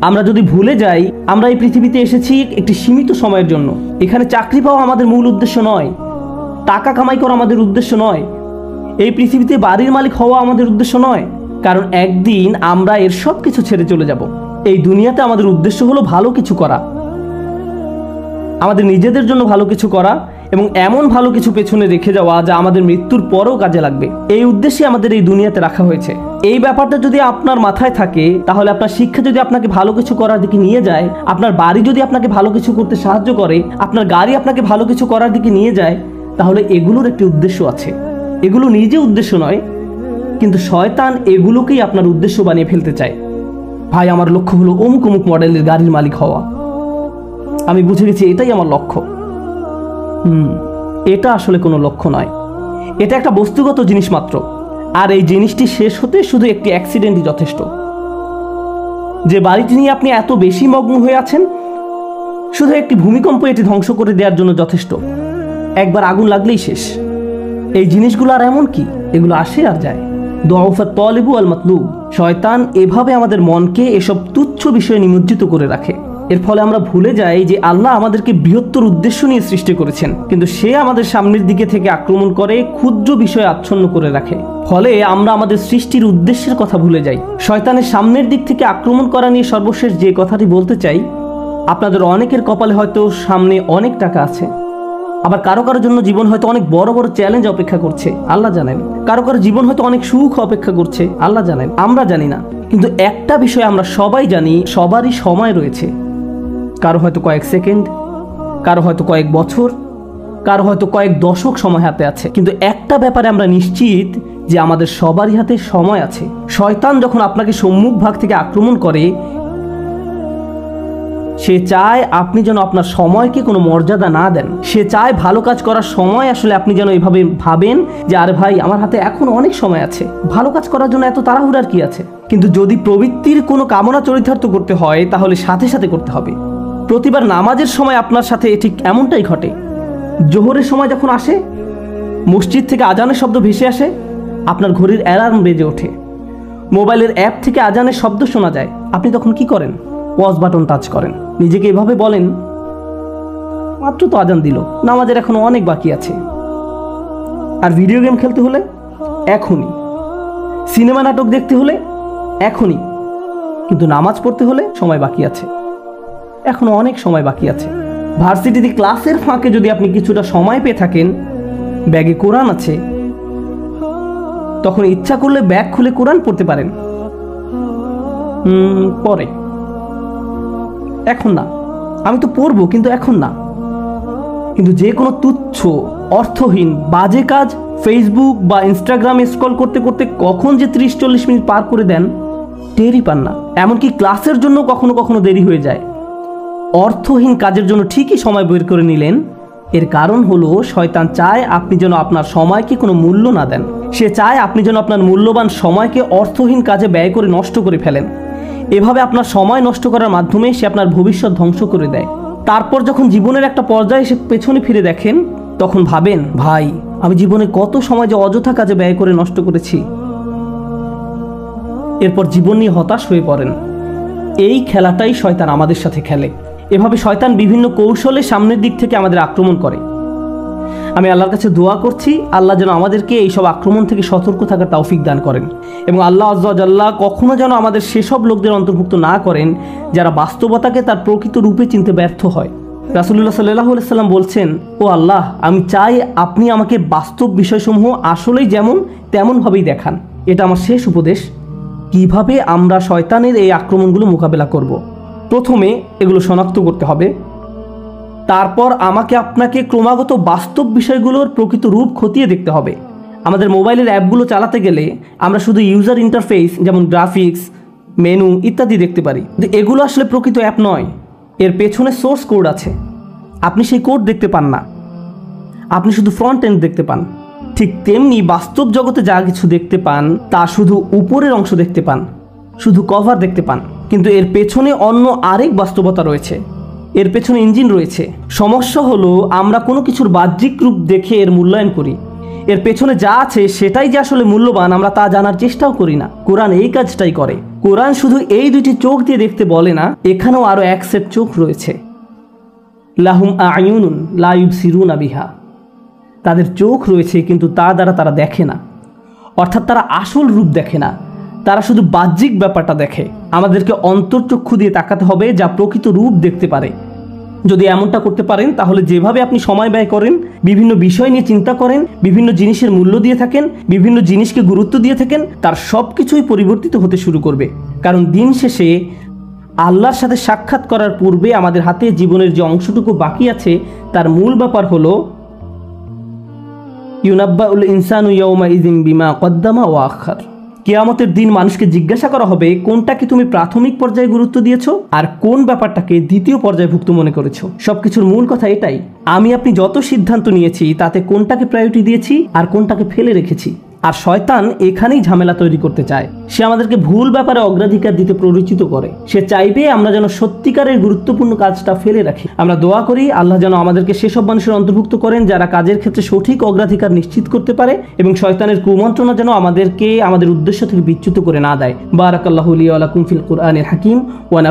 আমরা যদি ভুলে যাই আমরা এই পৃথিবীতে এসেছি একটি সীমিত সময়ের জন্য, এখানে চাকরি পাওয়া আমাদের মূল উদ্দেশ্য নয়, টাকা কামাই করা আমাদের উদ্দেশ্য নয়, এই পৃথিবীতে বাড়ির মালিক হওয়া আমাদের উদ্দেশ্য নয়, কারণ একদিন আমরা এর সব কিছু ছেড়ে চলে যাব। এই দুনিয়াতে আমাদের উদ্দেশ্য হলো ভালো কিছু করা, আমাদের নিজেদের জন্য ভালো কিছু করা এবং এমন ভালো কিছু পেছনে রেখে যাওয়া যা আমাদের মৃত্যুর পরেও কাজে লাগবে। এই উদ্দেশ্যে আমাদের এই দুনিয়াতে রাখা হয়েছে। এই ব্যাপারটা যদি আপনার মাথায় থাকে তাহলে আপনার শিক্ষা যদি আপনাকে ভালো কিছু করার দিকে নিয়ে যায়, আপনার বাড়ি যদি আপনাকে ভালো কিছু করতে সাহায্য করে, আপনার গাড়ি আপনাকে ভালো কিছু করার দিকে নিয়ে যায়, তাহলে এগুলোর একটি উদ্দেশ্য আছে। এগুলো নিজে উদ্দেশ্য নয়, কিন্তু শয়তান এগুলোকেই আপনার উদ্দেশ্য বানিয়ে ফেলতে চায়। ভাই, আমার লক্ষ্য হলো অমুক অমুক মডেলের গাড়ির মালিক হওয়া, আমি বুঝে গেছি এটাই আমার লক্ষ্য। এটা আসলে কোনো লক্ষ্য নয়, এটা একটা বস্তুগত জিনিস মাত্র। আর এই জিনিসটি শেষ হতে শুধু একটি অ্যাক্সিডেন্টই যথেষ্ট। যে বাড়িটি নিয়ে আপনি এত বেশি মগ্ন হয়ে আছেন, শুধু একটি ভূমিকম্প এটি ধ্বংস করে দেওয়ার জন্য যথেষ্ট। একবার আগুন লাগলেই শেষ। এই জিনিসগুলো আর এমন কি, এগুলো আসে আর যায়। দুআফা তালিবু আল মাতলুব। শয়তান এভাবে আমাদের মনকে এসব তুচ্ছ বিষয়ে নিমজ্জিত করে রাখে। এর ফলে আমরা ভুলে যাই যে আল্লাহ আমাদেরকে বৃহত্তর উদ্দেশ্য নিয়ে সৃষ্টি করেছেন, কিন্তু সে আমাদের সামনের দিকে থেকে আক্রমণ করে ক্ষুদ্র বিষয়ে আচ্ছন্ন করে রাখে। ফলে আমরা আমাদের সৃষ্টির উদ্দেশ্যের কথা ভুলে যাই। শয়তানের সামনের দিক থেকে আক্রমণ করা নিয়ে সর্বশেষ যে কথাটি বলতে চাই, আপনাদের অনেকের কপালে হয়তো সামনে অনেক টাকা আছে, আবার কারো কারোর জন্য জীবন হয়তো অনেক বড় বড় চ্যালেঞ্জ অপেক্ষা করছে, আল্লাহ জানেন। কারো কারো জীবন হয়তো অনেক সুখ অপেক্ষা করছে, আল্লাহ জানেন, আমরা জানি না। কিন্তু একটা বিষয় আমরা সবাই জানি, সবারই সময় রয়েছে। কারো হয়তো কয়েক সেকেন্ড, কারো হয়তো কয়েক বছর, কারো হয়তো কয়েক দশক সময় হাতে আছে। কিন্তু একটা ব্যাপারে আমরা নিশ্চিত যে আমাদের সবারই হাতে সময় আছে। শয়তান যখন আপনাকে সম্মুখ ভাগ থেকে আক্রমণ করে, সে চায় আপনি যেন আপনার সময়কে কোনো মর্যাদা না দেন। সে চায় ভালো কাজ করার সময় আসলে আপনি যেন এভাবে ভাবেন যে আরে ভাই, আমার হাতে এখন অনেক সময় আছে, ভালো কাজ করার জন্য এত তাড়াহুড়ার কি আছে। কিন্তু যদি প্রবৃত্তির কোনো কামনা চরিতার্থ করতে হয় তাহলে সাথে সাথে করতে হবে। প্রতিবার নামাজের সময় আপনার সাথে ঠিক এমনটাই ঘটে। জোহরের সময় যখন আসে, মসজিদ থেকে আজানের শব্দ ভেসে আসে, আপনার ঘড়ির অ্যালার্ম বেজে ওঠে, মোবাইলের অ্যাপ থেকে আজানের শব্দ শোনা যায়, আপনি তখন কি করেন? পজ বাটন টাচ করেন, নিজেকে এভাবে বলেন মাত্র তো আজান দিল, নামাজের এখনো অনেক বাকি আছে। আর ভিডিও গেম খেলতে হলে এখনই, সিনেমা নাটক দেখতে হলে এখনই, কিন্তু নামাজ পড়তে হলে সময় বাকি আছে, এখনো অনেক সময় বাকি আছে। ভার্সিটিতে ক্লাসের ফাঁকে যদি আপনি কিছুটা সময় পেয়ে থাকেন, ব্যাগে কোরআন আছে, তখন ইচ্ছা করলে ব্যাগ খুলে কোরআন পড়তে পারেন। পরে, এখন না, আমি তো পড়বো কিন্তু এখন না। কিন্তু যে কোনো তুচ্ছ, অর্থহীন, বাজে কাজ ফেসবুক বা ইনস্টাগ্রামে স্ক্রল করতে করতে কখন যে 30-40 মিনিট পার করে দেন টেরই পান না। এমনকি ক্লাসের জন্য কখনো কখনো দেরি হয়ে যায়। অর্থহীন কাজের জন্য ঠিকই সময় বের করে নিলেন, এর কারণ হলো শয়তান চায় আপনি যেন আপনার সময়কে কোনো মূল্য না দেন। সে চায় আপনি যেন আপনার মূল্যবান সময়কে অর্থহীন কাজে ব্যয় করে নষ্ট করে ফেলেন। এভাবে আপনার সময় নষ্ট করার মাধ্যমে সে আপনার ভবিষ্যৎ ধ্বংস করে দেয়। তারপর যখন জীবনের একটা পর্যায়ে এসে পেছনে ফিরে দেখেন, তখন ভাবেন ভাই, আমি জীবনে কত সময় যে অযথা কাজে ব্যয় করে নষ্ট করেছি। এরপর জীবন নিয়ে হতাশ হয়ে পড়েন। এই খেলাটাই শয়তান আমাদের সাথে খেলে। এভাবে শয়তান বিভিন্ন কৌশলে সামনের দিক থেকে আমাদের আক্রমণ করে। আমি আল্লাহর কাছে দোয়া করছি, আল্লাহ যেন আমাদেরকে এইসব আক্রমণ থেকে সতর্ক থাকার তৌফিক দান করেন, এবং আল্লাহ আযজা ওয়া জাল্লা কখনো যেন আমাদের সেসব লোকদের অন্তর্ভুক্ত না করেন যারা বাস্তবতাকে তার প্রকৃত রূপে চিনতে ব্যর্থ হয়। রাসূলুল্লাহ সাল্লাল্লাহু আলাইহি সাল্লাম বলছেন, ও আল্লাহ, আমি চাই আপনি আমাকে বাস্তব বিষয়সমূহ আসলেই যেমন তেমনভাবেই দেখান। এটা আমার শেষ উপদেশ। কিভাবে আমরা শয়তানের এই আক্রমণগুলো মোকাবেলা করব? প্রথমে এগুলো শনাক্ত করতে হবে, তারপর আমাকে আপনাকে ক্রমাগত বাস্তব বিষয়গুলোর প্রকৃত রূপ খতিয়ে দেখতে হবে। আমাদের মোবাইলের অ্যাপগুলো চালাতে গেলে আমরা শুধু ইউজার ইন্টারফেস যেমন গ্রাফিক্স, মেনু ইত্যাদি দেখতে পারি, কিন্তু এগুলো আসলে প্রকৃত অ্যাপ নয়। এর পেছনে সোর্স কোড আছে, আপনি সেই কোড দেখতে পান না, আপনি শুধু ফ্রন্ট এন্ড দেখতে পান। ঠিক তেমনি বাস্তব জগতে যা কিছু দেখতে পান তা শুধু উপরের অংশ দেখতে পান, শুধু কভার দেখতে পান, কিন্তু এর পেছনে অন্য আরেক বাস্তবতা রয়েছে, এর পেছনে ইঞ্জিন রয়েছে। সমস্যা হলো আমরা কোনো কিছুর বাহ্যিক রূপ দেখে এর মূল্যায়ন করি, এর পেছনে যা আছে সেটাই যে আসলে মূল্যবান আমরা তা জানার চেষ্টাও করি না। কোরআন এই কাজটাই করে। কোরআন শুধু এই দুটি চোখ দিয়ে দেখতে বলে না, এখানেও আরও এক সেট চোখ রয়েছে। লাহুম আয়ুনুন লা ইউবসিরুনা বিহা, তাদের চোখ রয়েছে কিন্তু তা দ্বারা তারা দেখে না, অর্থাৎ তারা আসল রূপ দেখে না, তারা শুধু বাহ্যিক ব্যাপারটা দেখে। আমাদেরকে অন্তর্চক্ষু দিয়ে তাকাতে হবে যা প্রকৃত রূপ দেখতে পারে। যদি এমনটা করতে পারেন তাহলে যেভাবে আপনি সময় ব্যয় করেন, বিভিন্ন বিষয় নিয়ে চিন্তা করেন, বিভিন্ন জিনিসের মূল্য দিয়ে থাকেন, বিভিন্ন জিনিসকে গুরুত্ব দিয়ে থাকেন, তার সব কিছুই পরিবর্তিত হতে শুরু করবে। কারণ দিন শেষে আল্লাহর সাথে সাক্ষাৎ করার পূর্বে আমাদের হাতে জীবনের যে অংশটুকু বাকি আছে তার মূল ব্যাপার হলো ইউনাব্বাউল ইনসানু ইয়াউমাইযিন বিমা কদ্দামা ওয়া আখার। কিয়ামতের দিন মানুষকে জিজ্ঞাসা করা হবে কোনটাকে তুমি প্রাথমিক পর্যায়ে গুরুত্ব দিয়েছো আর কোন ব্যাপারটাকে দ্বিতীয় পর্যায়ভুক্ত মনে করেছো। সবকিছুর মূল কথা এটাই, আমি আপনি যত সিদ্ধান্ত নিয়েছি তাতে কোনটাকে প্রায়োরিটি দিয়েছি আর কোনটাকে ফেলে রেখেছি। আর শয়তান এখানেই ঝামেলা তৈরি করতে চায়। সে আমাদেরকে ভুল ব্যাপারে অগ্রাধিকার দিতে প্ররোচিত করে। সে চাইবে আমরা যেন সত্যিকারের গুরুত্বপূর্ণ কাজটা ফেলে রাখি। আমরা দোয়া করি আল্লাহ যেন আমাদেরকে সেসব মানুষের অন্তর্ভুক্ত করেন যারা কাজের ক্ষেত্রে সঠিক অগ্রাধিকার নিশ্চিত করতে পারে, এবং শয়তানের কুমন্ত্রণা যেন আমাদেরকে আমাদের উদ্দেশ্য থেকে বিচ্যুত করে না দেয়। বারাকাল্লাহু লি ওয়া লাকুম ফিল কুরআনিল হাকিম ওয়া